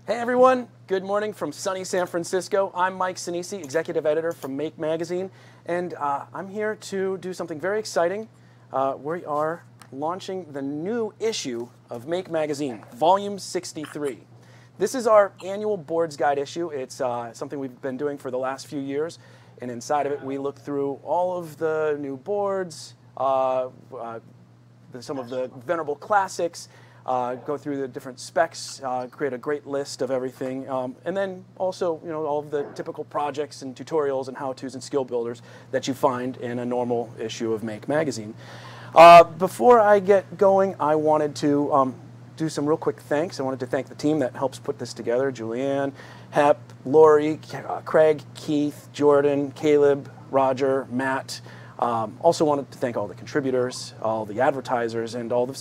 Hey everyone, good morning from sunny San Francisco. I'm Mike Sinisi, executive editor from Make Magazine, and I'm here to do something very exciting. We are launching the new issue of Make Magazine, Volume 63. This is our annual boards guide issue. It's something we've been doing for the last few years, and inside of it we look through all of the new boards, some of the venerable classics, go through the different specs, create a great list of everything, and then also, all of the typical projects and tutorials and how-tos and skill builders that you find in a normal issue of Make Magazine. Before I get going, I wanted to do some real quick thanks. I wanted to thank the team that helps put this together: Julianne, Hep, Lori, Craig, Keith, Jordan, Caleb, Roger, Matt. Also wanted to thank all the contributors, all the advertisers, and all the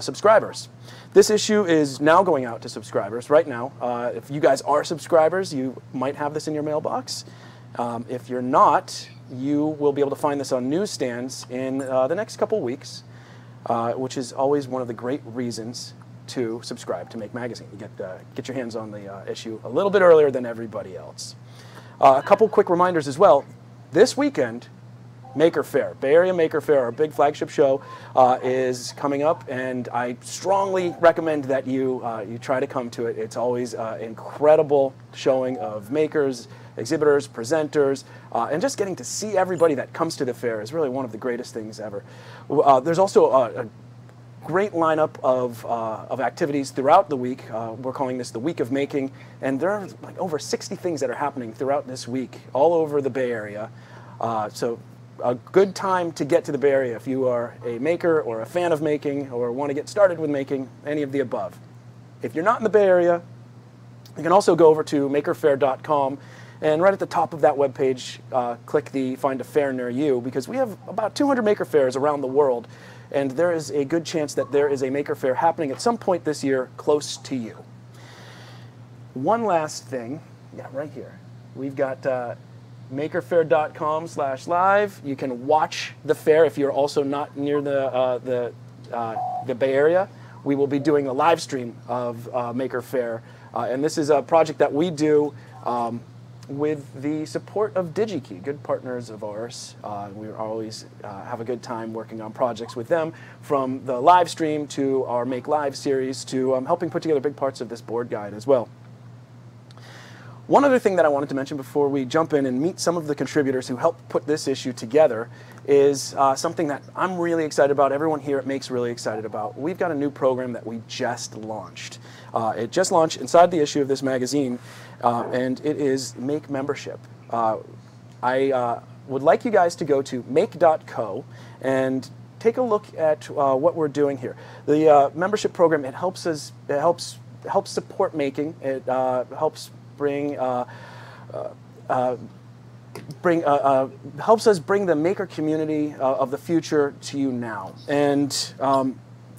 subscribers. This issue is now going out to subscribers right now. If you guys are subscribers, you might have this in your mailbox. If you're not, you will be able to find this on newsstands in the next couple weeks, which is always one of the great reasons to subscribe to Make Magazine. You get your hands on the issue a little bit earlier than everybody else. A couple quick reminders as well. This weekend, Maker Faire, Bay Area Maker Faire, our big flagship show, is coming up, and I strongly recommend that you try to come to it. It's always an incredible showing of makers, exhibitors, presenters, and just getting to see everybody that comes to the fair is really one of the greatest things ever. There's also a great lineup of activities throughout the week. We're calling this the Week of Making, and there are like over 60 things that are happening throughout this week all over the Bay Area. So a good time to get to the Bay Area if you are a maker or a fan of making or want to get started with making, any of the above. If you're not in the Bay Area, you can also go over to makerfair.com, and right at the top of that webpage, click the Find a Fair Near You, because we have about 200 Maker Fairs around the world, and there is a good chance that there is a Maker Faire happening at some point this year close to you. One last thing, yeah, right here. We've got makerfair.com/live. You can watch the fair if you're also not near the Bay Area. We will be doing a live stream of Maker Faire, and this is a project that we do with the support of DigiKey, good partners of ours. We always have a good time working on projects with them, from the live stream to our Make Live series to helping put together big parts of this board guide as well. One other thing that I wanted to mention before we jump in and meet some of the contributors who helped put this issue together is something that I'm really excited about, everyone here at Make's really excited about. We've got a new program that we just launched. It just launched inside the issue of this magazine, and it is Make Membership. I would like you guys to go to make.co and take a look at what we're doing here. The membership program, it helps support making. It helps helps us bring the maker community of the future to you now. And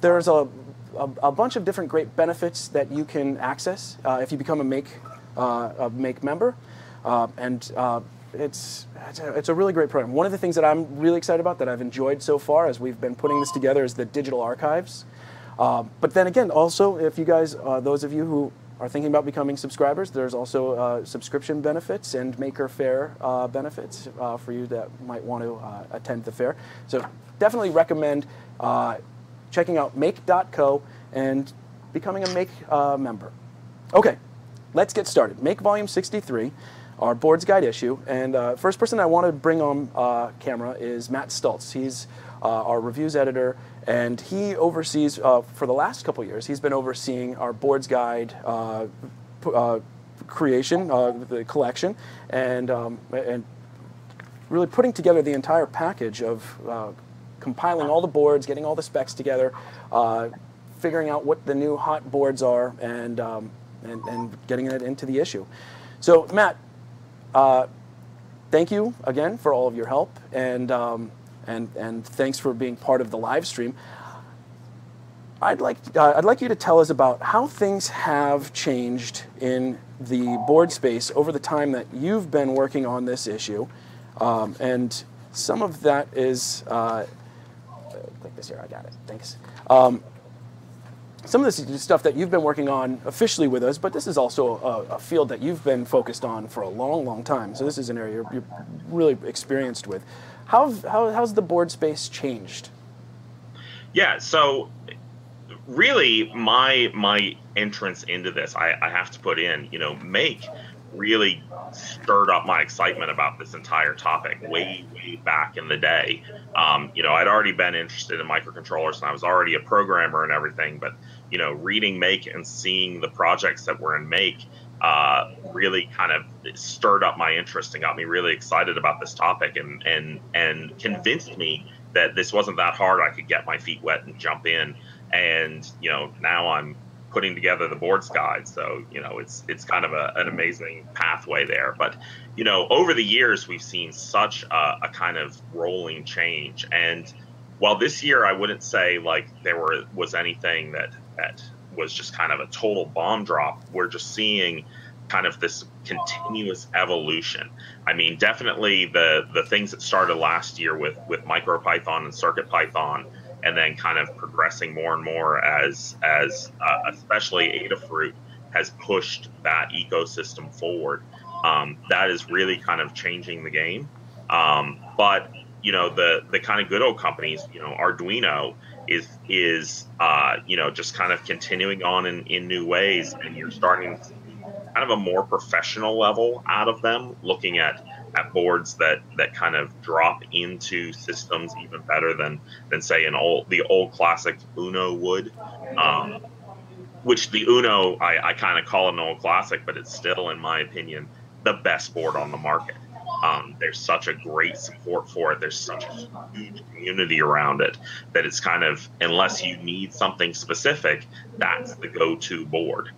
there's a bunch of different great benefits that you can access if you become a Make member, and it's a really great program. One of the things that I'm really excited about, that I've enjoyed so far as we've been putting this together, is the digital archives. But then again, also, if you guys, those of you who are thinking about becoming subscribers, there's also subscription benefits and Maker Faire benefits for you that might want to attend the fair. So definitely recommend checking out make.co and becoming a Make member. Okay, let's get started. Make Volume 63, our boards guide issue, and first person I want to bring on camera is Matt Stultz. He's our reviews editor, and he oversees, for the last couple years, he's been overseeing our boards guide creation, the collection, and really putting together the entire package of compiling all the boards, getting all the specs together, figuring out what the new hot boards are, and getting it into the issue. So, Matt, thank you again for all of your help, and thanks for being part of the live stream. I'd like you to tell us about how things have changed in the board space over the time that you've been working on this issue, and some of that is click this here. I got it. Thanks. some of this is stuff that you've been working on officially with us, but this is also a field that you've been focused on for a long, long time. So this is an area you're really experienced with. How's the board space changed? Yeah, so really my entrance into this, I have to put in, Make really stirred up my excitement about this entire topic way back in the day. I'd already been interested in microcontrollers, and I was already a programmer and everything, but reading Make and seeing the projects that were in Make really kind of stirred up my interest and got me really excited about this topic, and convinced me that this wasn't that hard. I could get my feet wet and jump in, and now I'm putting together the boards guide. So it's kind of an amazing pathway there. But over the years we've seen such a kind of rolling change, and while this year I wouldn't say like there was anything that was just kind of a total bomb drop, we're just seeing kind of this continuous evolution. I mean, definitely the things that started last year with MicroPython and CircuitPython, and then kind of progressing more and more as especially Adafruit has pushed that ecosystem forward. That is really kind of changing the game. But the kind of good old companies, Arduino is just kind of continuing on in new ways, and you're starting to see kind of a more professional level out of them, looking at boards that kind of drop into systems even better than say the old classic Uno would, which the Uno I kind of call an old classic, but it's still, in my opinion, the best board on the market. There's such a great support for it. There's such a huge community around it that it's kind of, unless you need something specific, that's the go-to board.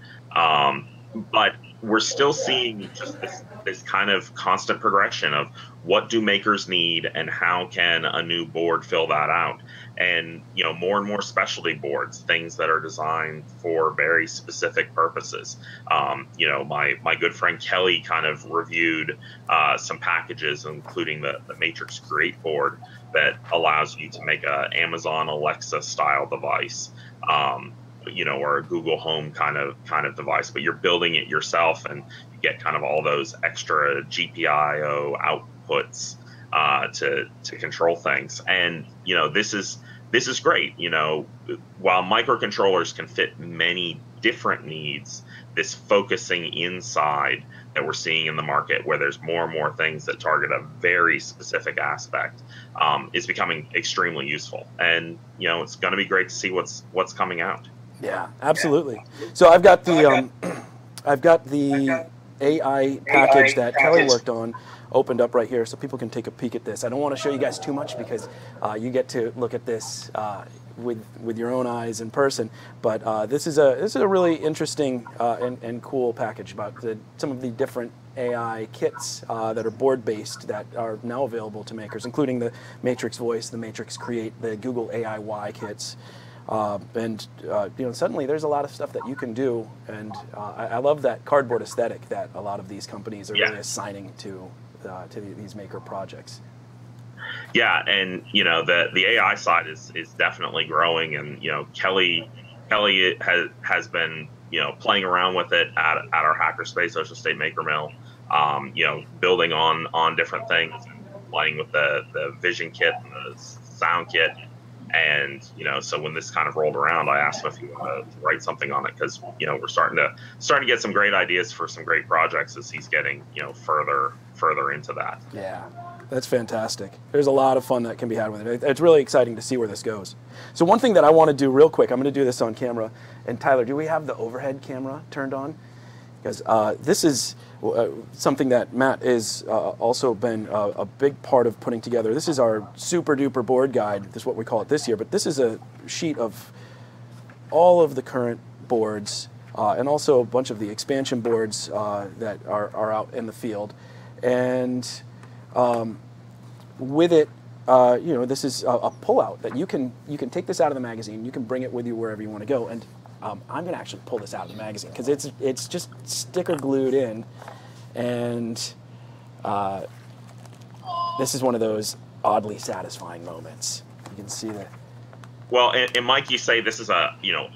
But we're still seeing just this kind of constant progression of what do makers need and how can a new board fill that out. And, more and more specialty boards, things that are designed for very specific purposes. My good friend Kelly kind of reviewed some packages, including the Matrix Create board that allows you to make a Amazon Alexa style device. Or a Google Home kind of device, but you're building it yourself, and you get kind of all those extra GPIO outputs to control things. And this is great. While microcontrollers can fit many different needs, this focusing inside that we're seeing in the market, where there's more and more things that target a very specific aspect, is becoming extremely useful. And it's going to be great to see what's coming out. Yeah, absolutely. So I've got the AI package that Kelly worked on opened up right here, so people can take a peek at this. I don't want to show you guys too much because you get to look at this with your own eyes in person. But this is a really interesting and cool package about some of the different AI kits that are board-based that are now available to makers, including the Matrix Voice, the Matrix Create, the Google AI-Y kits. Suddenly there's a lot of stuff that you can do, and I love that cardboard aesthetic that a lot of these companies are really assigning to these maker projects. Yeah, and the AI side is definitely growing, and Kelly has been playing around with it at our Hackerspace Social State Maker Mill, building on different things, playing with the vision kit and the sound kit. And so when this kind of rolled around, I asked him if he wanted to write something on it, because we're starting to get some great ideas for some great projects as he's getting further into that. Yeah, that's fantastic. There's a lot of fun that can be had with it. It's really exciting to see where this goes. So one thing that I want to do real quick, I'm going to do this on camera. And Tyler, do we have the overhead camera turned on? Because this is something that Matt has also been a big part of putting together. This is our super duper board guide. This is what we call it this year. But this is a sheet of all of the current boards and also a bunch of the expansion boards that are out in the field. And with it, this is a pullout that you can take this out of the magazine. You can bring it with you wherever you want to go. And I'm going to actually pull this out of the magazine because it's just sticker glued in, and this is one of those oddly satisfying moments. You can see Well, and Mike, you say this is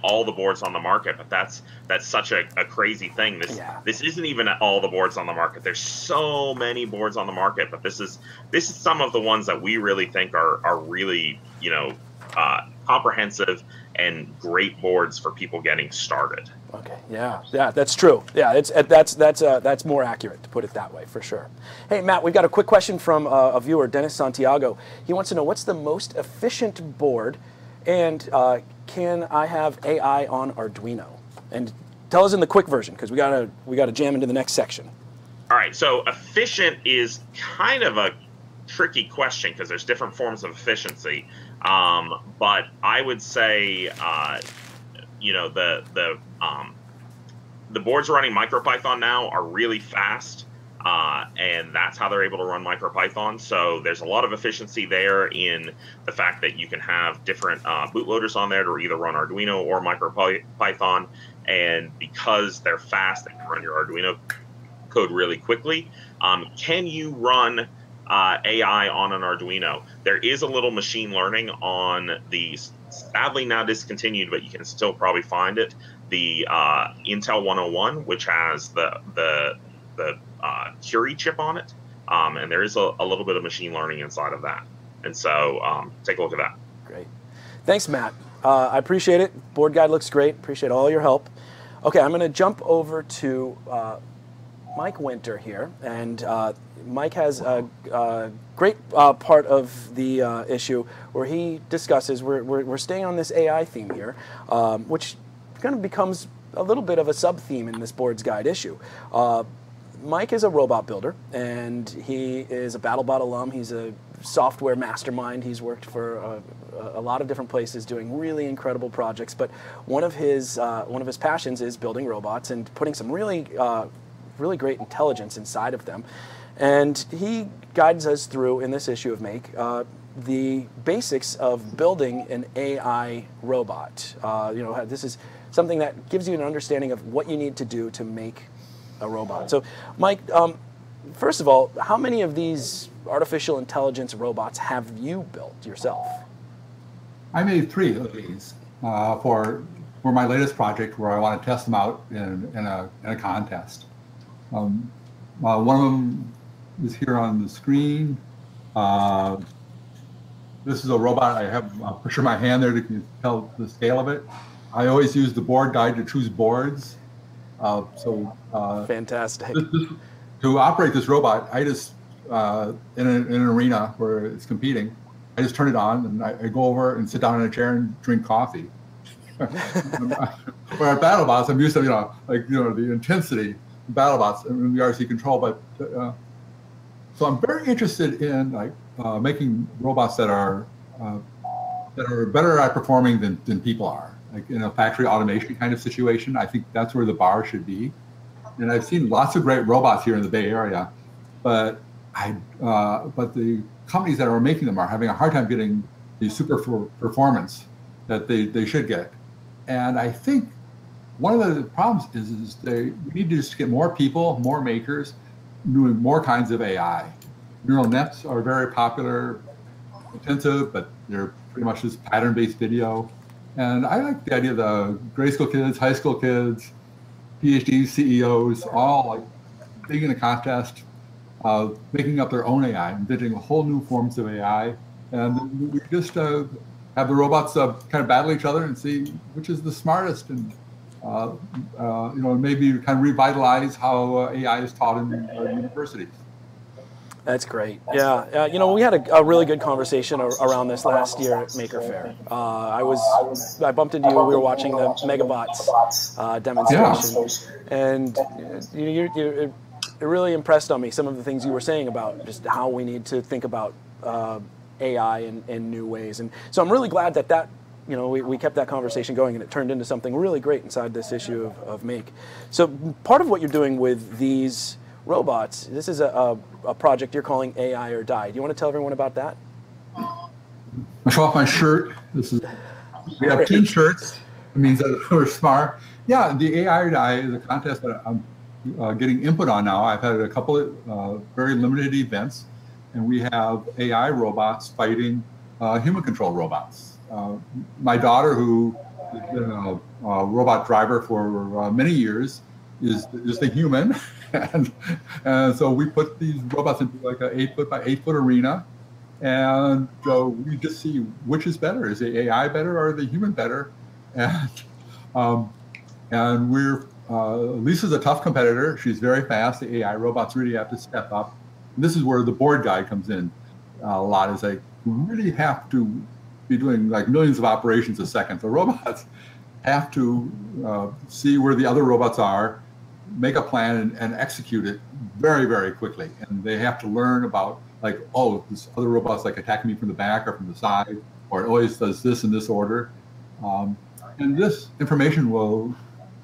all the boards on the market, but that's such a crazy thing. This isn't even all the boards on the market. There's so many boards on the market, but this is some of the ones that we really think are really comprehensive and great boards for people getting started. Okay, yeah, that's true. Yeah, that's more accurate to put it that way, for sure. Hey, Matt, we've got a quick question from a viewer, Dennis Santiago. He wants to know, what's the most efficient board, and can I have AI on Arduino? And tell us in the quick version, because we gotta jam into the next section. All right, so efficient is kind of a tricky question because there's different forms of efficiency. But I would say, the boards running MicroPython now are really fast, and that's how they're able to run MicroPython. So there's a lot of efficiency there in the fact that you can have different bootloaders on there to either run Arduino or MicroPython, and because they're fast, they can run your Arduino code really quickly. Can you run AI on an Arduino? There is a little machine learning on these, sadly now discontinued, but you can still probably find it, the Intel 101, which has the Curie chip on it, and there is a little bit of machine learning inside of that. And so take a look at that. Great. Thanks, Matt. I appreciate it. Board guide looks great. Appreciate all your help. Okay, I'm going to jump over to Mike Winter here, and Mike has a great part of the issue where he discusses, we're staying on this AI theme here, which kind of becomes a little bit of a sub-theme in this board's guide issue. Mike is a robot builder, and he is a BattleBot alum. He's a software mastermind. He's worked for a lot of different places doing really incredible projects, but one of his passions is building robots and putting some really great intelligence inside of them. And he guides us through, in this issue of Make, the basics of building an AI robot. This is something that gives you an understanding of what you need to do to make a robot. So, Mike, first of all, how many of these artificial intelligence robots have you built yourself? I made 3 of these for my latest project, where I want to test them out in a contest. One of them is here on the screen. This is a robot. I have a picture of my hand there to tell the scale of it. I always use the board guide to choose boards. Fantastic. To operate this robot, I just, in an arena where it's competing, I just turn it on and I go over and sit down in a chair and drink coffee. Where at BattleBots, I'm used to, the intensity of BattleBots and the RC control, but so I'm very interested in making robots that are better at performing than people are. Like in a factory automation kind of situation, I think that's where the bar should be. And I've seen lots of great robots here in the Bay Area, but the companies that are making them are having a hard time getting the super performance that they should get. And I think one of the problems is we need to just get more people, more makers, doing more kinds of AI. Neural nets are very popular, intensive, but they're pretty much just pattern-based video. And I like the idea of the grade school kids, high school kids, PhDs, CEOs, all being in a contest, making up their own AI, inventing whole new forms of AI. And we just have the robots kind of battle each other and see which is the smartest, and maybe kind of revitalize how AI is taught in universities. That's great. Yeah, we had a really good conversation around this last year at Maker Faire. I bumped into you. We were watching the Megabots demonstration, and it really impressed on me some of the things you were saying about just how we need to think about AI in new ways. And so I'm really glad that we kept that conversation going, and it turned into something really great inside this issue of Make. So part of what you're doing with these robots, this is a project you're calling AI or Die. Do you want to tell everyone about that? I show off my shirt. We have 10 shirts. It means that we're smart. Yeah, the AI or Die is a contest that I'm getting input on now. I've had a couple of very limited events, and we have AI robots fighting human control robots. my daughter, who has been a robot driver for many years, is the human, and so we put these robots into like an 8 foot by 8 foot arena, and we just see which is better. Is the AI better or the human better? And we're Lisa's a tough competitor. She's very fast. The AI robots really have to step up. And this is where the board guy comes in a lot. Is like we really have to be doing like millions of operations a second. The robots have to see where the other robots are, make a plan and execute it very, very quickly. And they have to learn about like, oh, this other robot's like attacking me from the back or from the side, or it always does this in this order. And this information will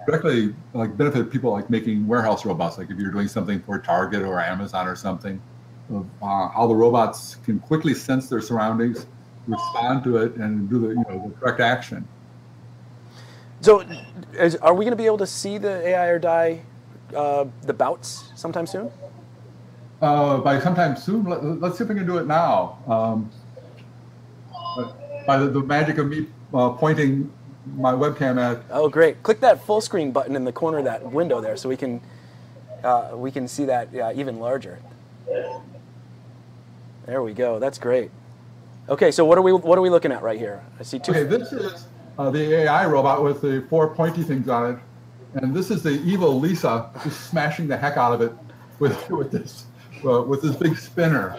directly like benefit people like making warehouse robots. Like if you're doing something for Target or Amazon or something, how the robots can quickly sense their surroundings, respond to it, and do the correct action. So, are we going to be able to see the AI or die the bouts sometime soon? By sometime soon, let's see if we can do it now. By the magic of me pointing my webcam at. Oh, great! Click that full screen button in the corner of that window there, so we can see that even larger. There we go. That's great. Okay, so what are we looking at right here? I see two. Okay, this is the AI robot with the 4 pointy things on it, and this is the evil Lisa just smashing the heck out of it with this big spinner.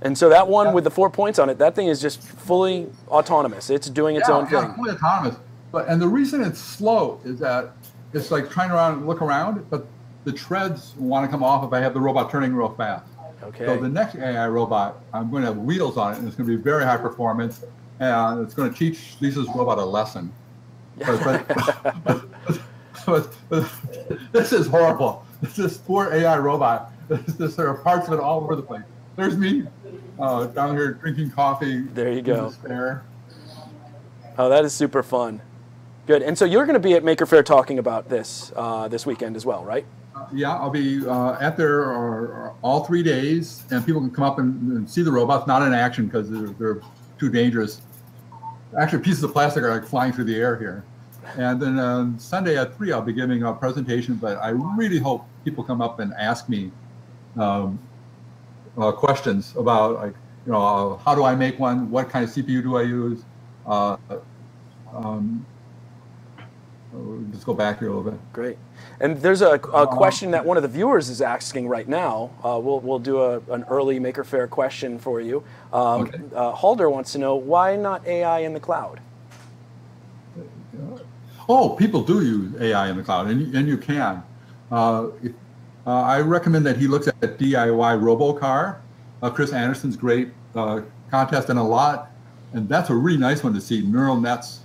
And so that one with the 4 points on it, that thing is just fully autonomous. It's doing its own thing. Yeah, fully autonomous. And the reason it's slow is that it's like trying to look around, but the treads want to come off if I have the robot turning real fast. Okay. So the next AI robot, I'm going to have wheels on it, and it's going to be very high performance, and it's going to teach Lisa's robot a lesson. But this is horrible. This poor AI robot. There are parts of it all over the place. There's me down here drinking coffee. There you go. Despair. Oh, that is super fun. Good. And so you're going to be at Maker Faire talking about this this weekend as well, right? Yeah, I'll be at there all 3 days, and people can come up and see the robots, not in action because they're too dangerous. Actually, pieces of plastic are like flying through the air here. And then on Sunday at 3, I'll be giving a presentation, but I really hope people come up and ask me questions about, like, how do I make one? What kind of CPU do I use? Let's go back here a little bit. Great. And there's a question that one of the viewers is asking right now. We'll do an early Maker Faire question for you. Okay. Halder wants to know, why not AI in the cloud? Oh, people do use AI in the cloud, and you can. I recommend that he looks at DIY Robocar, Chris Anderson's great contest, and that's a really nice one to see, neural nets,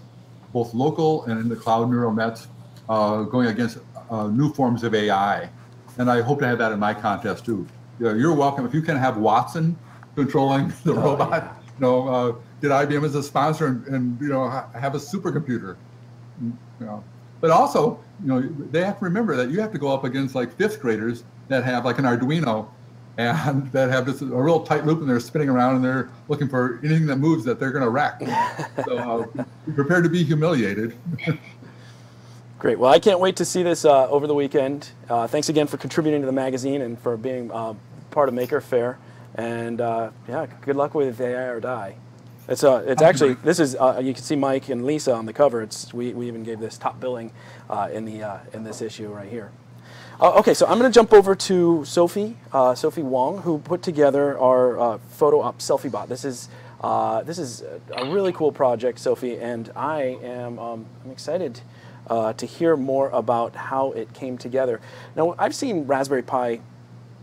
both local and in the cloud neural nets, going against new forms of AI. And I hope to have that in my contest too. You're welcome. If you can have Watson controlling the robot, yeah. Get IBM as a sponsor and have a supercomputer. But also, they have to remember that you have to go up against like 5th graders that have like an Arduino and that have a real tight loop, and they're spinning around and they're looking for anything that moves that they're going to wreck. So be prepared to be humiliated. Great. Well, I can't wait to see this over the weekend. Thanks again for contributing to the magazine and for being part of Maker Faire. And yeah, good luck with AI or Die. It's actually, this is you can see Mike and Lisa on the cover. We even gave this top billing in this issue right here. Okay, so I'm going to jump over to Sophie Wong, who put together our photo op selfie bot. This is a really cool project, Sophie, and I'm excited to hear more about how it came together. Now, I've seen Raspberry Pi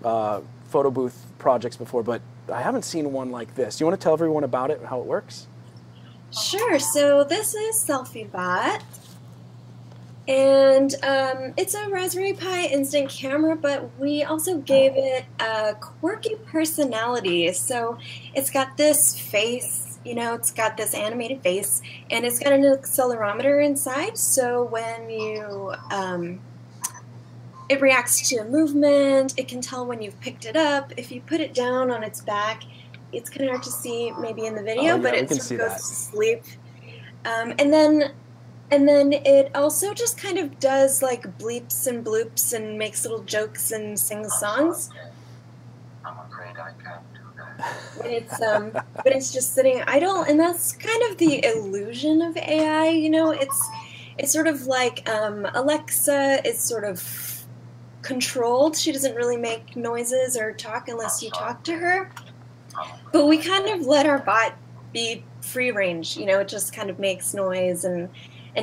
photo booth projects before, but I haven't seen one like this. Do you want to tell everyone about it and how it works? Sure. So this is SelfieBot, and it's a Raspberry Pi instant camera, but we also gave it a quirky personality. So it's got this face, it's got this animated face, and it's got an accelerometer inside. So when you it reacts to movement. It can tell when you've picked it up. If you put it down on its back, it's kind of hard to see maybe in the Oh, video, yeah, but we it can sort see of goes that. to sleep. And then it also just kind of does like bleeps and bloops and makes little jokes and sings songs. I'm afraid I can't do that. When it's just sitting idle, and that's kind of the illusion of AI. You know, it's sort of like Alexa is sort of controlled. She doesn't really make noises or talk unless you talk to her. But we kind of let our bot be free range. You know, it just kind of makes noise and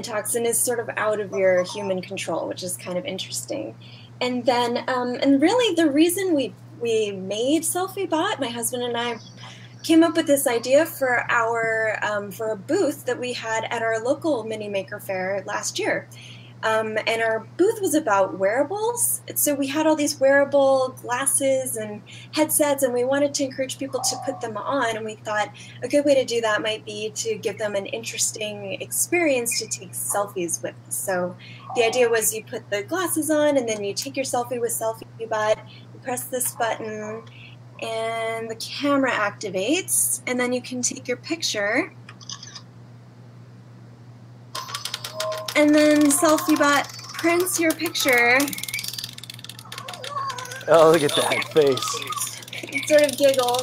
talks and is sort of out of your human control, which is kind of interesting. And then, and really the reason we made SelfieBot, my husband and I came up with this idea for a booth that we had at our local Mini Maker Fair last year. And our booth was about wearables. So we had all these wearable glasses and headsets, and we wanted to encourage people to put them on. And we thought a good way to do that might be to give them an interesting experience to take selfies with. So the idea was you put the glasses on, and then you take your selfie with SelfieBot, you press this button, and the camera activates, and then you can take your picture. And then SelfieBot prints your picture. Oh, look at that face. It sort of giggles.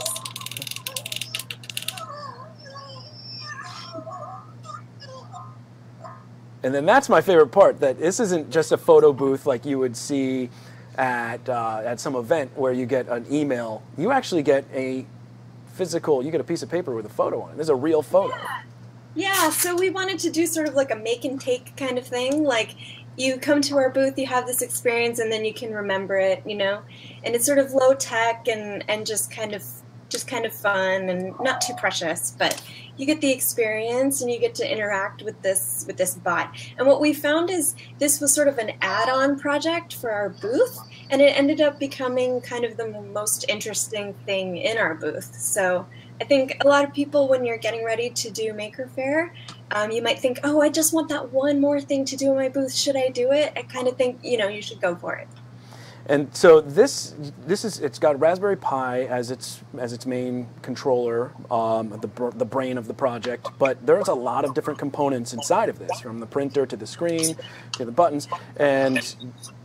And then that's my favorite part, that this isn't just a photo booth like you would see at some event where you get an email. You actually get a physical, you get a piece of paper with a photo on it. This is a real photo. Yeah, so we wanted to do sort of like a make and take kind of thing. Like you come to our booth, you have this experience, and then you can remember it, you know? And it's sort of low tech and just kind of fun and not too precious, but you get the experience and you get to interact with this bot. And what we found is this was sort of an add-on project for our booth, and it ended up becoming kind of the most interesting thing in our booth. So I think a lot of people, when you're getting ready to do Maker Faire, you might think, oh, I just want that one more thing to do in my booth. Should I do it? I kind of think, you know, you should go for it. And so this is, it's got Raspberry Pi as its main controller, the brain of the project. But there's a lot of different components inside of this, from the printer to the screen to the buttons. And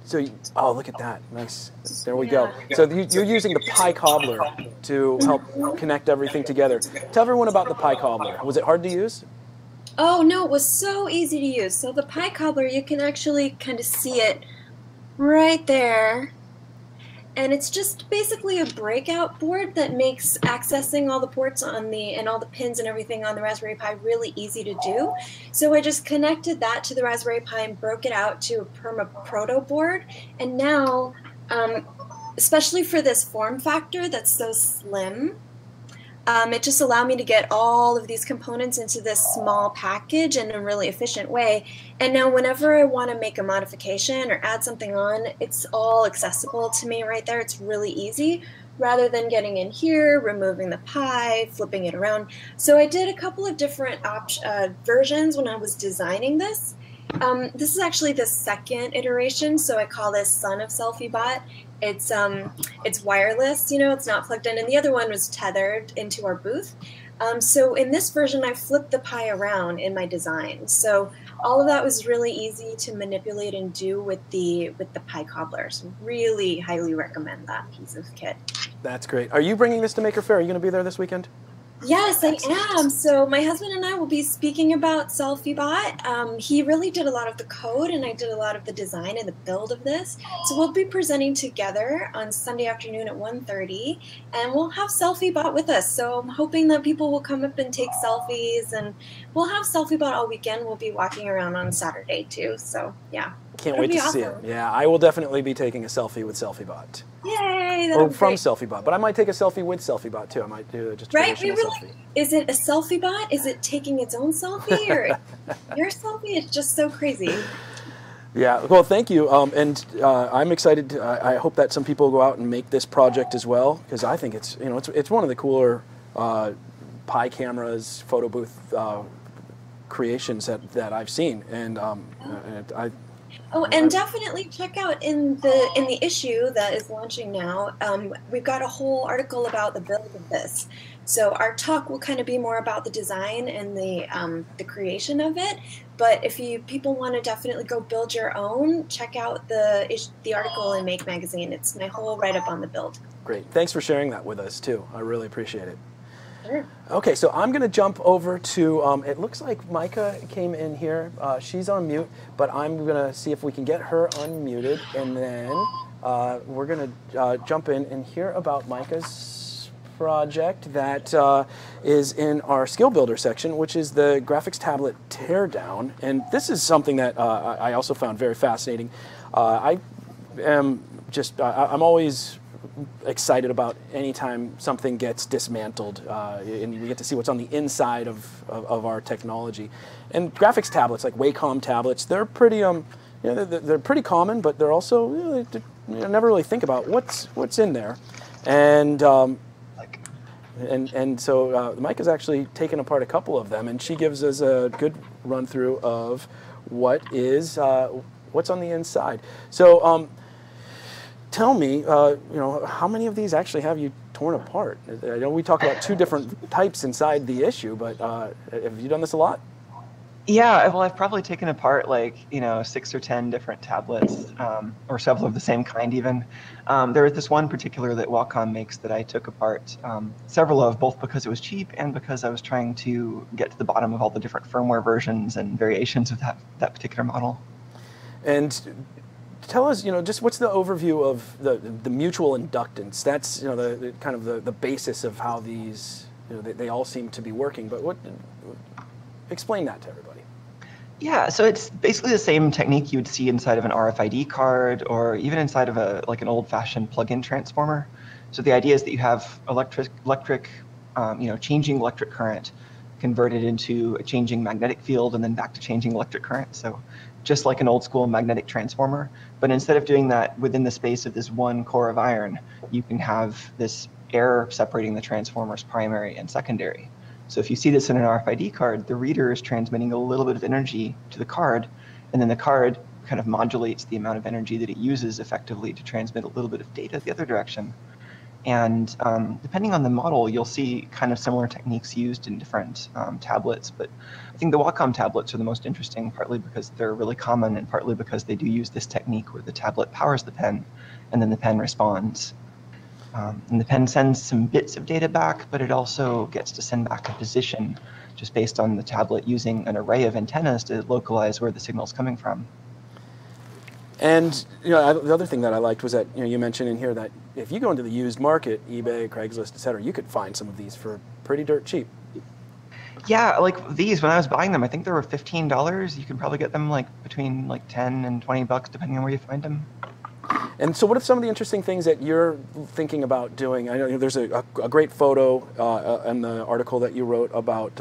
so, oh, look at that, nice. There we go. So you're using the Pi Cobbler to help connect everything together. Tell everyone about the Pi Cobbler. Was it hard to use? Oh no, it was so easy to use. So the Pi Cobbler, you can actually kind of see it right there, and it's just basically a breakout board that makes accessing all the ports and all the pins and everything on the Raspberry Pi really easy to do. So I just connected that to the Raspberry Pi and broke it out to a Perma Proto board, and now especially for this form factor that's so slim, it just allowed me to get all of these components into this small package in a really efficient way. And now whenever I want to make a modification or add something on, it's all accessible to me right there. It's really easy, rather than getting in here, removing the Pi, flipping it around. So I did a couple of different versions when I was designing this. This is actually the second iteration, so I call this Son of SelfieBot. It's wireless, you know, it's not plugged in, and the other one was tethered into our booth. So in this version, I flipped the Pi around in my design. So all of that was really easy to manipulate and do with the Pi Cobbler. So really highly recommend that piece of kit. That's great. Are you bringing this to Maker Faire? Are you going to be there this weekend? Yes, I am. So my husband and I will be speaking about SelfieBot. He really did a lot of the code, and I did a lot of the design and the build of this. So we'll be presenting together on Sunday afternoon at 1:30, and we'll have SelfieBot with us. So I'm hoping that people will come up and take selfies, and we'll have SelfieBot all weekend. We'll be walking around on Saturday too. So yeah. Can't wait to see it. Yeah, I will definitely be taking a selfie with SelfieBot. Yay! Or from SelfieBot, but I might take a selfie with SelfieBot too. I might do just a traditional selfie. Is it a SelfieBot? Is it taking its own selfie, or your selfie? It's just so crazy. Yeah, well, thank you, and I'm excited. I hope that some people go out and make this project as well, because I think it's, you know, it's one of the cooler Pi cameras, photo booth creations that I've seen, and Oh, and definitely check out in the issue that is launching now. We've got a whole article about the build of this. So our talk will kind of be more about the design and the creation of it. But if people want to definitely go build your own, check out the article in Make Magazine. It's my whole write-up on the build. Great. Thanks for sharing that with us, too. I really appreciate it. Sure. Okay, so I'm going to jump over to, it looks like Micah came in here. She's on mute, but I'm going to see if we can get her unmuted, and then we're going to jump in and hear about Micah's project that is in our Skill Builder section, which is the graphics tablet teardown. And this is something that I also found very fascinating. I'm always excited about anytime something gets dismantled and we get to see what's on the inside of our technology. And graphics tablets like Wacom tablets, they're pretty they're pretty common, but they're also you never really think about what's in there. And so Mike has actually taken apart a couple of them, and she gives us a good run through of what's on the inside. So tell me, how many of these actually have you torn apart? I know we talk about two different types inside the issue, but have you done this a lot? Yeah, well, I've probably taken apart 6 or 10 different tablets, or several of the same kind even. There is this one particular that Wacom makes that I took apart several of, both because it was cheap and because I was trying to get to the bottom of all the different firmware versions and variations of that particular model. And tell us, just what's the overview of the mutual inductance? That's the kind of the basis of how these they all seem to be working. But explain that to everybody. Yeah, so it's basically the same technique you would see inside of an RFID card or even inside of an old-fashioned plug-in transformer. So the idea is that you have changing electric current converted into a changing magnetic field and then back to changing electric current. So just like an old school magnetic transformer, but instead of doing that within the space of this one core of iron, you can have this air separating the transformer's primary and secondary. So if you see this in an RFID card, the reader is transmitting a little bit of energy to the card, and then the card kind of modulates the amount of energy that it uses effectively to transmit a little bit of data the other direction. And depending on the model, you'll see kind of similar techniques used in different tablets. But I think the Wacom tablets are the most interesting, partly because they're really common and partly because they do use this technique where the tablet powers the pen and then the pen responds. And the pen sends some bits of data back, but it also gets to send back a position just based on the tablet using an array of antennas to localize where the signal's coming from. And the other thing that I liked was that you mentioned in here that if you go into the used market, eBay, Craigslist, etc., you could find some of these for pretty dirt cheap. Yeah, like these, when I was buying them, I think they were $15. You can probably get them between $10 and $20 depending on where you find them. And so what are some of the interesting things that you're thinking about doing? I know there's a great photo in the article that you wrote about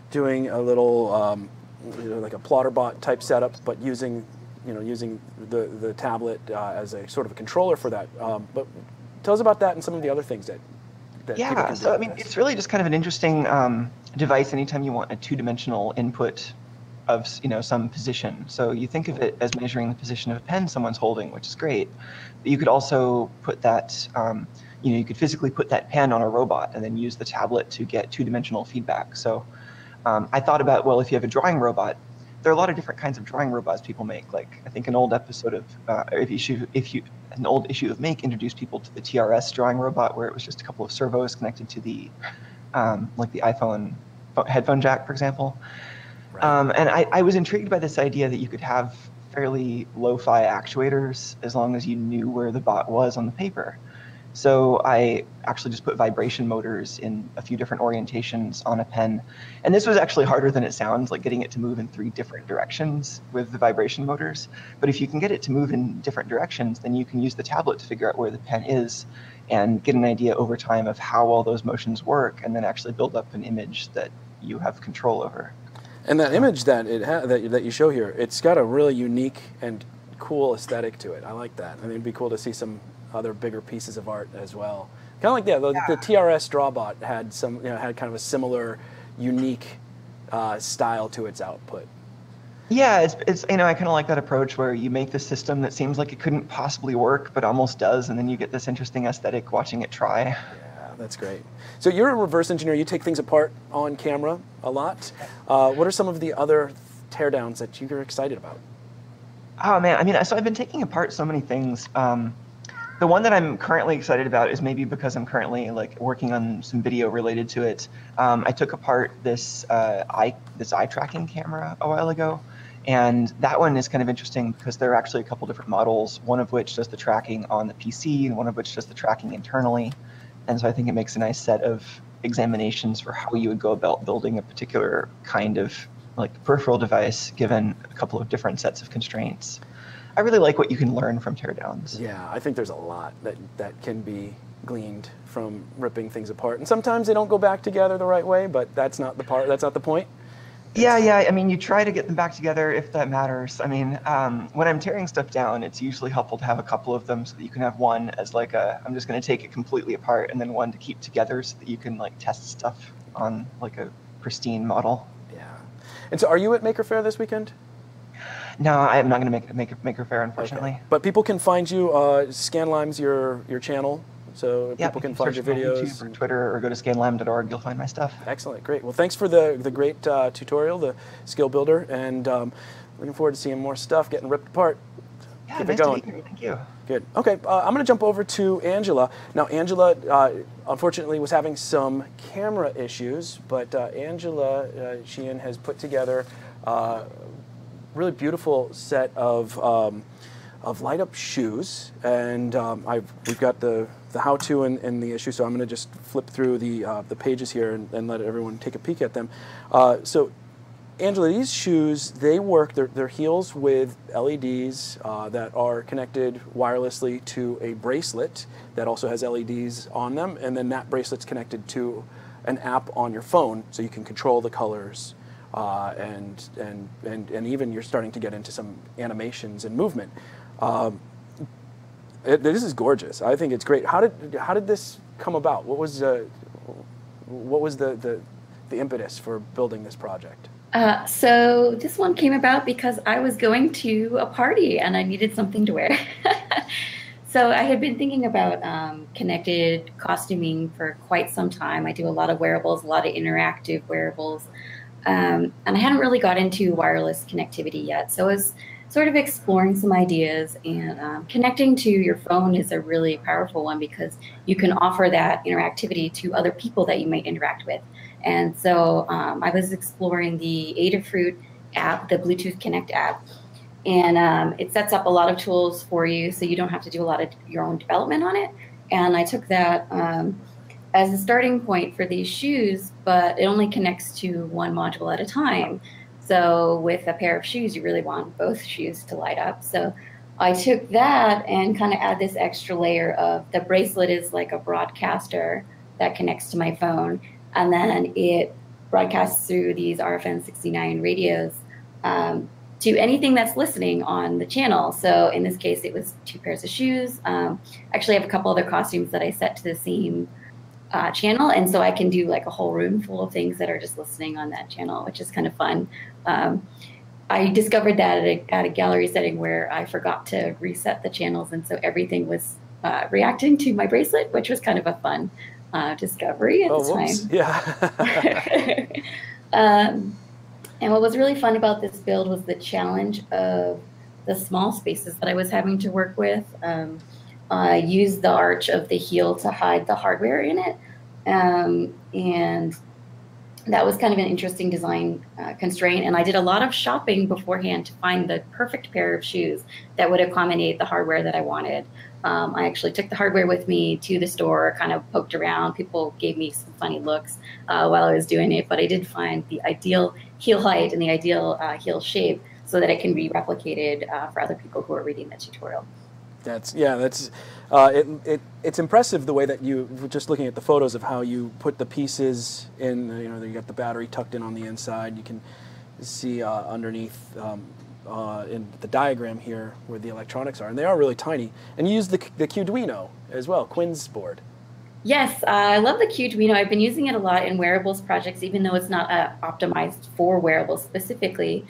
doing a little like a PlotterBot type setup, but using the tablet as a sort of a controller for that. But tell us about that and some of the other things that people can do. So I mean, it's really just kind of an interesting device anytime you want a two-dimensional input of some position. So you think of it as measuring the position of a pen someone's holding, which is great. But you could also put that, you could physically put that pen on a robot and then use the tablet to get two-dimensional feedback. So I thought about, well, if you have a drawing robot, there are a lot of different kinds of drawing robots people make. Like I think an old episode of, an old issue of Make introduced people to the TRS drawing robot, where it was just a couple of servos connected to the, like the iPhone headphone jack, for example. Right. And I was intrigued by this idea that you could have fairly lo-fi actuators as long as you knew where the bot was on the paper. So I actually just put vibration motors in a few different orientations on a pen. And this was actually harder than it sounds, like getting it to move in 3 different directions with the vibration motors. But if you can get it to move in different directions, then you can use the tablet to figure out where the pen is and get an idea over time of how all those motions work, and then actually build up an image that you have control over. And that image that that you show here, it's got a really unique and cool aesthetic to it. I like that. I mean, it'd be cool to see some other bigger pieces of art as well. Kind of like the TRS Drawbot had had kind of a similar, unique style to its output. Yeah, it's I kind of like that approach where you make the system that seems like it couldn't possibly work, but almost does, and then you get this interesting aesthetic watching it try. Yeah, that's great. So you're a reverse engineer. You take things apart on camera a lot. What are some of the other teardowns that you're excited about? Oh man, I mean, so I've been taking apart so many things. The one that I'm currently excited about is maybe because I'm currently like working on some video related to it. I took apart this eye tracking camera a while ago, and that one is kind of interesting because there are actually a couple different models, one of which does the tracking on the PC and one of which does the tracking internally. And so I think it makes a nice set of examinations for how you would go about building a particular kind of like peripheral device given a couple of different sets of constraints. I really like what you can learn from teardowns. Yeah, I think there's a lot that can be gleaned from ripping things apart. And sometimes they don't go back together the right way, but that's not the point. Yeah, I mean, you try to get them back together if that matters. I mean, when I'm tearing stuff down, it's usually helpful to have a couple of them so that you can have one as like I'm just going to take it completely apart, and then one to keep together so that you can like test stuff on like a pristine model. Yeah. And so are you at Maker Faire this weekend? No, I'm not going to make Maker Faire, unfortunately. Okay. But people can find you, Scanlime's your channel, so people can find your videos. YouTube or Twitter, or go to scanlime.org, you'll find my stuff. Excellent, great. Well, thanks for the great tutorial, the skill builder, and looking forward to seeing more stuff getting ripped apart. Yeah, Keep nice it going. to meet you. Thank you. Good. Okay, I'm going to jump over to Angela. Now, Angela, unfortunately, was having some camera issues, but Angela Sheehan has put together really beautiful set of light-up shoes, and we've got the how-to and the issue. So I'm going to just flip through the pages here and let everyone take a peek at them. So, Angela, these shoes, they work. They're heels with LEDs that are connected wirelessly to a bracelet that also has LEDs on them, and then that bracelet's connected to an app on your phone, so you can control the colors. And even you're starting to get into some animations and movement. This is gorgeous. I think it's great. How did this come about? What was the impetus for building this project? So this one came about because I was going to a party and I needed something to wear. So I had been thinking about connected costuming for quite some time. I do a lot of wearables, a lot of interactive wearables. And I hadn't really got into wireless connectivity yet. So I was sort of exploring some ideas, and connecting to your phone is a really powerful one because you can offer that interactivity to other people that you might interact with. And so I was exploring the Adafruit app, the Bluetooth Connect app, and it sets up a lot of tools for you so you don't have to do a lot of your own development on it. And I took that as a starting point for these shoes, but it only connects to one module at a time. So with a pair of shoes, you really want both shoes to light up. So I took that and kind of add this extra layer of the bracelet is like a broadcaster that connects to my phone. And then it broadcasts through these RFN69 radios to anything that's listening on the channel. So in this case, it was 2 pairs of shoes. Actually, I have a couple other costumes that I set to the same channel, and so I can do like a whole room full of things that are just listening on that channel, which is kind of fun. I discovered that at a gallery setting where I forgot to reset the channels, and so everything was reacting to my bracelet, which was kind of a fun discovery at the time. Yeah. And what was really fun about this build was the challenge of the small spaces that I was having to work with. I used the arch of the heel to hide the hardware in it. And that was kind of an interesting design constraint. And I did a lot of shopping beforehand to find the perfect pair of shoes that would accommodate the hardware that I wanted. I actually took the hardware with me to the store, kind of poked around. People gave me some funny looks while I was doing it, but I did find the ideal heel height and the ideal heel shape so that it can be replicated for other people who are reading the tutorial. It's impressive the way that you, just looking at the photos of how you put the pieces in, you got the battery tucked in on the inside. You can see underneath in the diagram here where the electronics are, and they are really tiny. And you use the Qduino as well, Quinn's board. Yes, I love the Qduino. I've been using it a lot in wearables projects, even though it's not optimized for wearables specifically,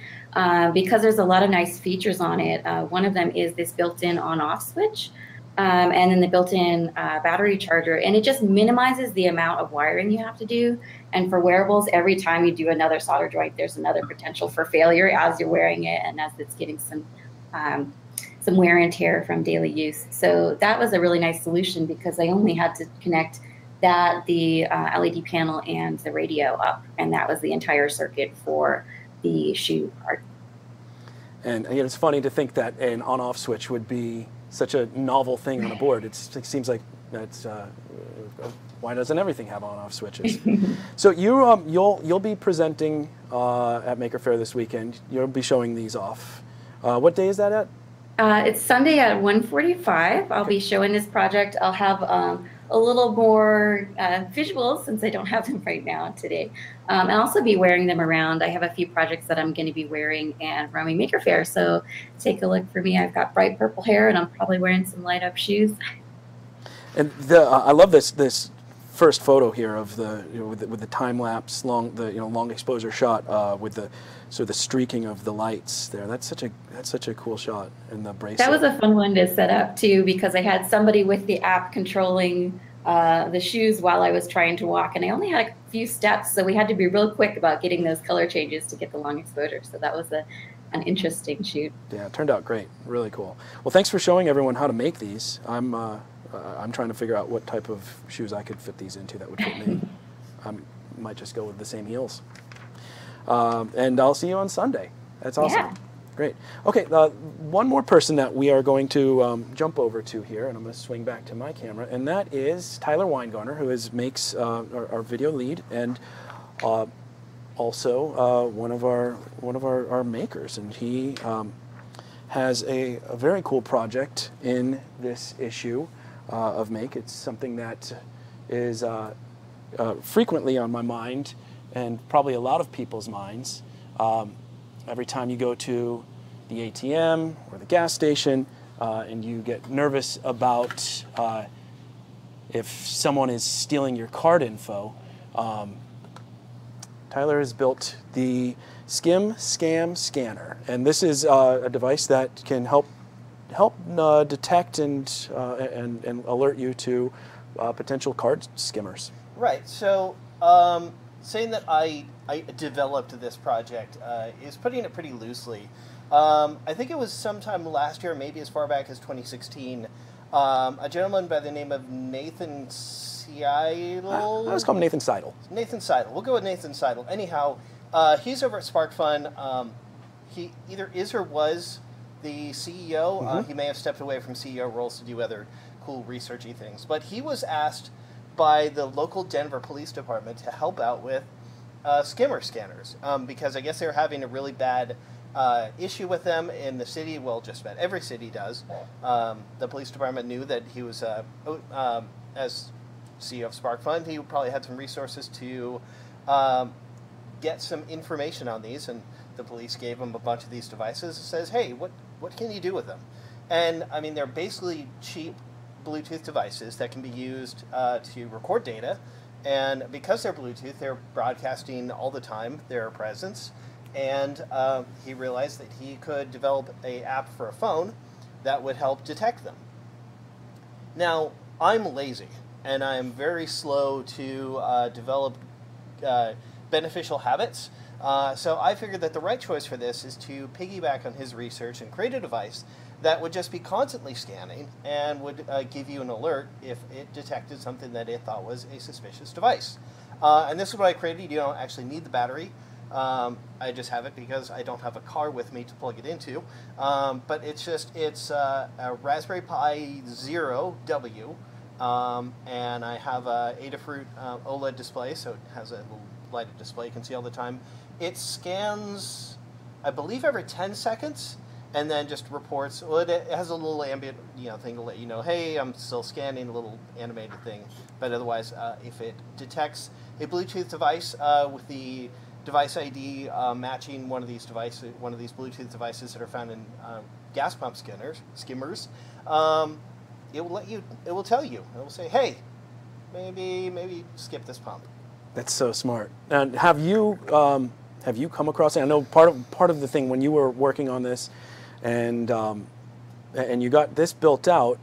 because there's a lot of nice features on it. One of them is this built-in on-off switch. and then the built-in battery charger, and it just minimizes the amount of wiring you have to do. And for wearables, every time you do another solder joint, there's another potential for failure as you're wearing it and as it's getting some wear and tear from daily use. So that was a really nice solution because I only had to connect the LED panel and the radio up, and that was the entire circuit for the shoe part. And it's funny to think that an on-off switch would be such a novel thing on a board. It seems like that's why doesn't everything have on-off switches? So you'll be presenting at Maker Faire this weekend. You'll be showing these off. What day is that at? It's Sunday at 1:45. I'll be showing this project. I'll have a little more visuals since I don't have them right now today. I'll also be wearing them around. I have a few projects that I'm going to be wearing and roaming Maker Faire, so take a look for me. I've got bright purple hair, and I'm probably wearing some light up shoes. And I love this first photo here of with the time lapse long exposure shot with the the streaking of the lights there. That's such a cool shot in the bracelet. That was a fun one to set up too because I had somebody with the app controlling the shoes while I was trying to walk, and I only had a few steps, so we had to be real quick about getting those color changes to get the long exposure. So that was an interesting shoot. Yeah, it turned out great. Really cool. Well, thanks for showing everyone how to make these. I'm trying to figure out what type of shoes I could fit these into that would fit me. I might just go with the same heels. And I'll see you on Sunday. That's awesome. Yeah. Great. Okay, one more person that we are going to jump over to here, and I'm going to swing back to my camera, and that is Tyler Weingarner, who makes our video lead and also one of our makers, and he has a very cool project in this issue of Make. It's something that is frequently on my mind and probably a lot of people's minds. Every time you go to the ATM or the gas station and you get nervous about if someone is stealing your card info, Tyler has built the Skim Scam Scanner, and this is a device that can help detect and alert you to potential card skimmers. Right. So saying that I developed this project is putting it pretty loosely. I think it was sometime last year, maybe as far back as 2016, a gentleman by the name of Nathan Seidel. I was called Nathan Seidel. Nathan Seidel. We'll go with Nathan Seidel. Anyhow, he's over at SparkFun. He either is or was the CEO. Mm-hmm. He may have stepped away from CEO roles to do other cool researchy things. But he was asked by the local Denver Police Department to help out with skimmer scanners because I guess they were having a really bad issue with them in the city. Well, just about every city does. The police department knew that he was, as CEO of SparkFun, he probably had some resources to get some information on these, and the police gave him a bunch of these devices and says, hey, what can you do with them? And, I mean, they're basically cheap Bluetooth devices that can be used to record data, and because they're Bluetooth, they're broadcasting all the time their presence, and he realized that he could develop an app for a phone that would help detect them. Now, I'm lazy, and I'm very slow to develop beneficial habits, so I figured that the right choice for this is to piggyback on his research and create a device that would just be constantly scanning and would give you an alert if it detected something that it thought was a suspicious device. And this is what I created. You don't actually need the battery. I just have it because I don't have a car with me to plug it into. But it's a Raspberry Pi Zero W, and I have a Adafruit OLED display, so it has a little lighted display you can see all the time. It scans, I believe, every 10 seconds, and then just reports. Well, it has a little ambient, thing to let you know, hey, I'm still scanning, a little animated thing. But otherwise, if it detects a Bluetooth device with the device ID matching one of these Bluetooth devices that are found in gas pump skimmers, it will tell you. It will say, hey, maybe skip this pump. That's so smart. And have you come across it? I know part of the thing when you were working on this, and you got this built out,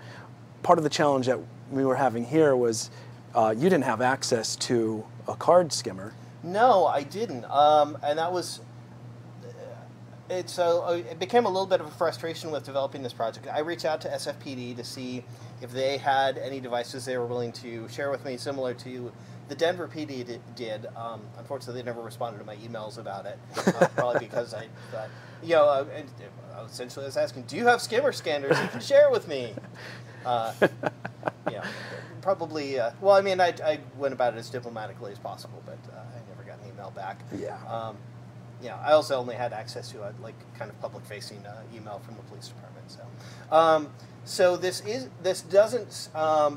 part of the challenge that we were having here was you didn't have access to a card skimmer. No, I didn't. And that was it became a little bit of a frustration with developing this project. I reached out to SFPD to see if they had any devices they were willing to share with me, similar to the Denver PD did. Unfortunately, they never responded to my emails about it, probably because I thought, essentially I was asking, do you have skimmer scanners you can share with me? Probably, well, I mean, I went about it as diplomatically as possible, but I never got an email back. Yeah. I also only had access to a kind of public-facing email from the police department. So this doesn't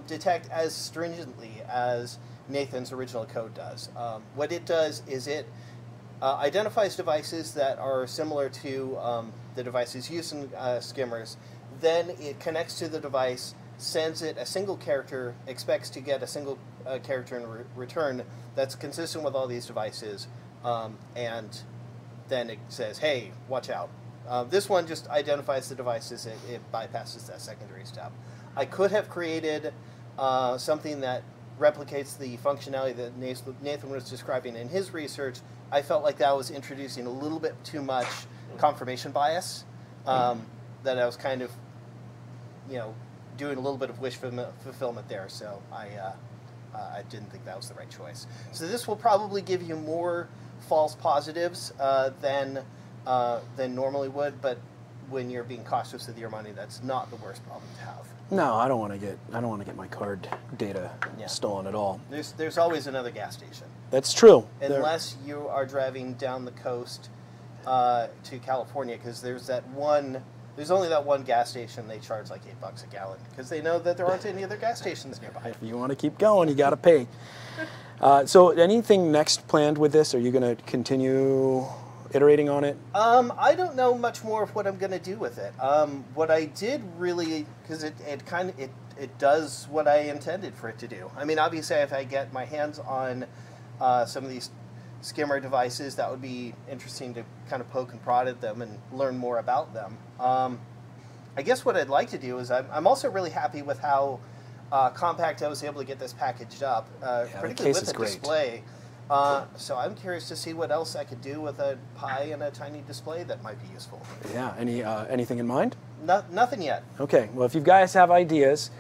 detect as stringently as Nathan's original code does. What it does is it identifies devices that are similar to the devices used in skimmers. Then it connects to the device, sends it a single character, expects to get a single character in return that's consistent with all these devices, and then it says, hey, watch out. This one just identifies the devices. It bypasses that secondary step. I could have created something that replicates the functionality that Nathan was describing in his research. I felt like that was introducing a little bit too much confirmation bias, that I was kind of, doing a little bit of wish fulfillment there. So I didn't think that was the right choice. So this will probably give you more false positives than normally would, but when you're being cautious with your money, that's not the worst problem to have. No, I don't want to get my card data stolen at all. There's always another gas station. That's true. Unless you are driving down the coast to California, because there's only that one gas station. They charge like $8 a gallon because they know that there aren't any other gas stations nearby. If you want to keep going, you got to pay. So anything next planned with this? Are you going to continue iterating on it? I don't know much more of what I'm going to do with it. What I did really, because it does what I intended for it to do. I mean, obviously, if I get my hands on some of these skimmer devices, that would be interesting to kind of poke and prod at them and learn more about them. I guess what I'd like to do is I'm also really happy with how compact I was able to get this packaged up, particularly with the display. So I'm curious to see what else I could do with a Pi and a tiny display that might be useful. Yeah. Anything in mind? Nothing yet. Okay. Well, if you guys have ideas,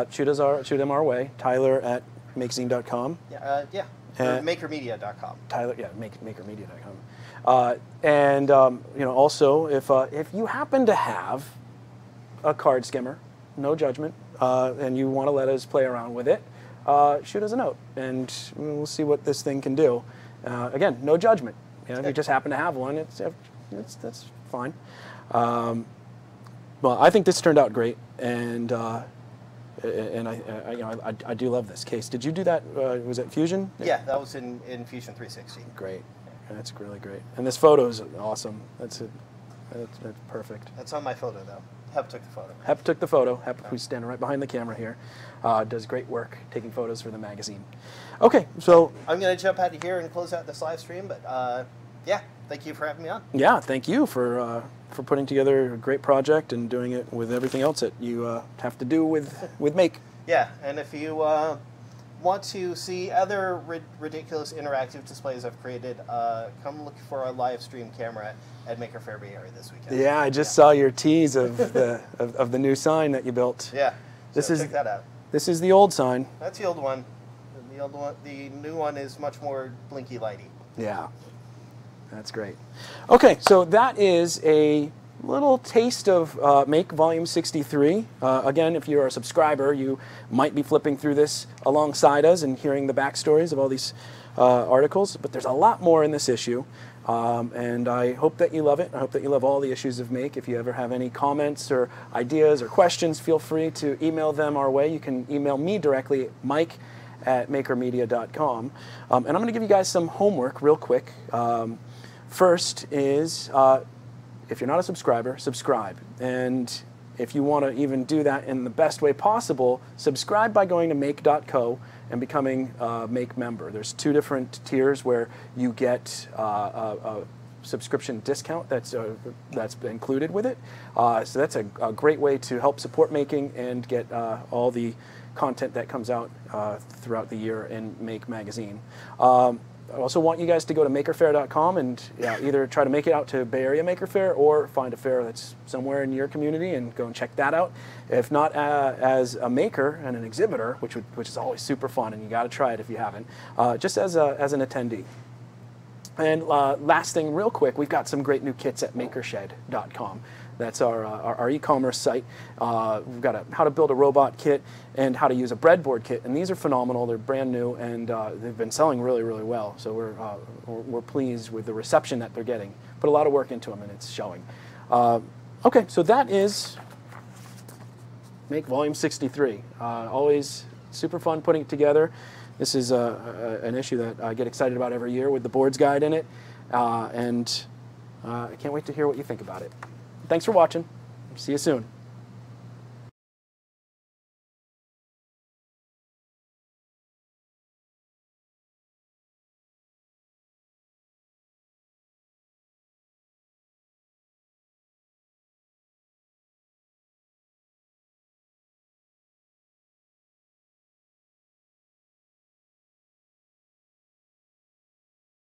shoot them our way. Tyler at makezine.com. Yeah. Or makermedia.com. Tyler, makermedia.com. And also, if you happen to have a card skimmer, no judgment, and you want to let us play around with it, shoot us a note, and we'll see what this thing can do. Again, no judgment. If you just happen to have one, that's fine. Well, I think this turned out great, and I do love this case. Did you do that? Was it Fusion? Yeah, that was in Fusion 360. Great. That's really great. And this photo is awesome. That's perfect. That's on my photo, though. Hep took the photo. Hep took the photo. Hep, who's standing right behind the camera here, does great work taking photos for the magazine. Okay, so I'm going to jump out of here and close out this live stream, but thank you for having me on. Yeah, thank you for putting together a great project and doing it with everything else that you have to do with Make. Yeah, and if you want to see other ridiculous interactive displays I've created, come look for a live stream camera at Maker Faire Bay Area this weekend. Yeah, I just saw your tease of the new sign that you built. Yeah, check that out. This is the old sign. That's the old one. The new one is much more blinky lighty. Yeah, that's great. Okay, so that is a little taste of Make Volume 63. Again, if you're a subscriber, you might be flipping through this alongside us and hearing the backstories of all these articles, but there's a lot more in this issue. And I hope that you love it. I hope that you love all the issues of Make. If you ever have any comments or ideas or questions, feel free to email them our way. You can email me directly, mike@makermedia.com. And I'm going to give you guys some homework real quick. First is, if you're not a subscriber, subscribe. And if you want to even do that in the best way possible, subscribe by going to make.co and becoming a Make member. There's 2 different tiers where you get subscription discount that's included with it. So that's a great way to help support making and get all the content that comes out throughout the year in Make Magazine. I also want you guys to go to makerfair.com and either try to make it out to Bay Area Maker Faire or find a fair that's somewhere in your community and go and check that out. If not as a maker and an exhibitor, which is always super fun, and you got to try it if you haven't, just as an attendee. And last thing, real quick, we've got some great new kits at makershed.com. That's our e-commerce site. We've got how to build a robot kit and how to use a breadboard kit, and these are phenomenal. They're brand new, and they've been selling really, really well. So we're pleased with the reception that they're getting. Put a lot of work into them, and it's showing. Okay, so that is Make Volume 63. Always super fun putting it together. This is an issue that I get excited about every year with the boards guide in it, and I can't wait to hear what you think about it. Thanks for watching. See you soon.